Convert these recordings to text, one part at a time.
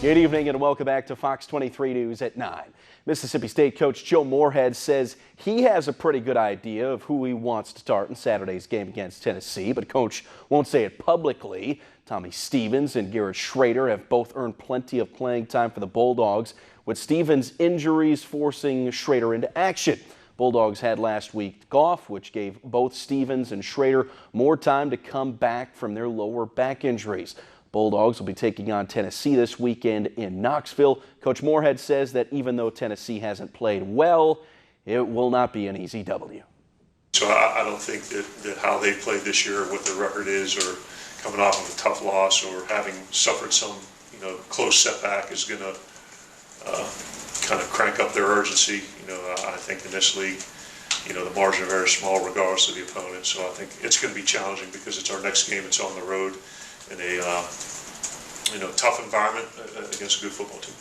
Good evening and welcome back to Fox 23 News at 9. Mississippi State coach Joe Moorhead says he has a pretty good idea of who he wants to start in Saturday's game against Tennessee, but coach won't say it publicly. Tommy Stevens and Garrett Schrader have both earned plenty of playing time for the Bulldogs, with Stevens' injuries forcing Schrader into action. Bulldogs had last week off, which gave both Stevens and Schrader more time to come back from their lower back injuries. Bulldogs will be taking on Tennessee this weekend in Knoxville. Coach Moorhead says that even though Tennessee hasn't played well, it will not be an easy W. So I don't think that how they played this year, what their record is, or coming off of a tough loss, or having suffered some close setback is going to kind of crank up their urgency. I think in this league, the margin of error is small regardless of the opponent. So I think it's going to be challenging because it's our next game. It's on the road in a tough environment against a good football team.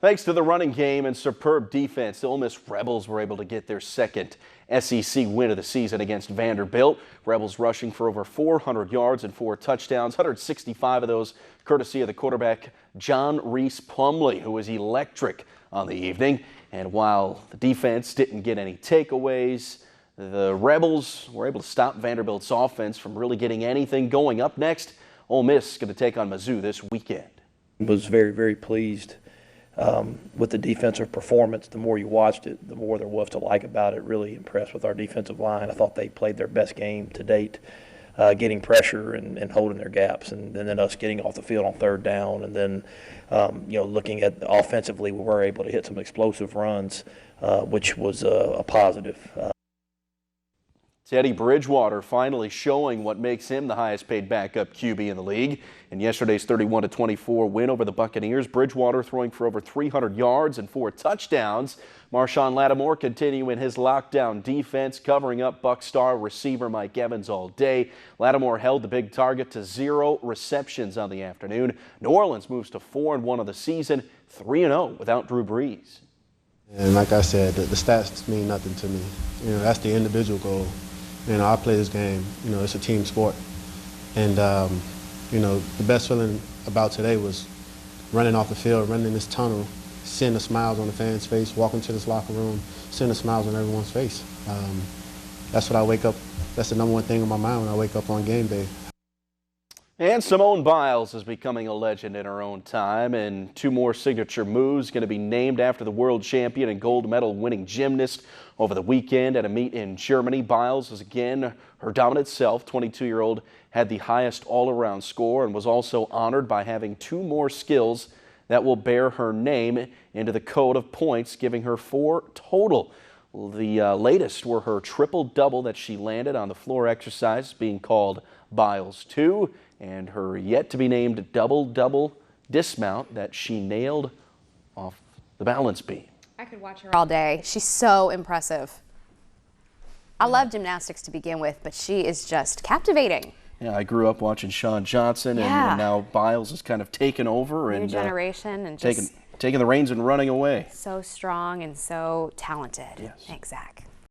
Thanks to the running game and superb defense, the Ole Miss Rebels were able to get their second SEC win of the season against Vanderbilt. Rebels rushing for over 400 yards and 4 touchdowns, 165 of those courtesy of the quarterback John Reese Plumlee, who was electric on the evening. And while the defense didn't get any takeaways, the Rebels were able to stop Vanderbilt's offense from really getting anything going. Up next, Ole Miss is going to take on Mizzou this weekend. I was very, very pleased with the defensive performance. The more you watched it, the more there was to like about it. Really impressed with our defensive line. I thought they played their best game to date, getting pressure and holding their gaps, and then us getting off the field on third down. And then, looking at offensively, we were able to hit some explosive runs, which was a positive. Teddy Bridgewater finally showing what makes him the highest paid backup QB in the league. In yesterday's 31-24 win over the Buccaneers, Bridgewater throwing for over 300 yards and 4 touchdowns. Marshawn Lattimore continuing his lockdown defense, covering up Buck star receiver Mike Evans all day. Lattimore held the big target to 0 receptions on the afternoon. New Orleans moves to 4-1 of the season, 3-0 without Drew Brees. And like I said, the stats mean nothing to me. That's the individual goal. I play this game, it's a team sport. And, the best feeling about today was running off the field, running in this tunnel, seeing the smiles on the fans' face, walking to this locker room, seeing the smiles on everyone's face. That's what I wake up, that's the #1 thing on my mind when I wake up on game day. And Simone Biles is becoming a legend in her own time, and 2 more signature moves going to be named after the world champion and gold medal winning gymnast over the weekend at a meet in Germany. Biles is again her dominant self. 22-year-old had the highest all-around score and was also honored by having 2 more skills that will bear her name into the code of points, giving her 4 total. The latest were her triple-double that she landed on the floor exercise, being called Biles 2, and her yet-to-be-named double-double dismount that she nailed off the balance beam. I could watch her all day. She's so impressive. I love gymnastics to begin with, but she is just captivating. Yeah, I grew up watching Shawn Johnson, and now Biles has kind of taken over and new generation and taking the reins and running away. So strong and so talented. Yes. Thanks, Zach.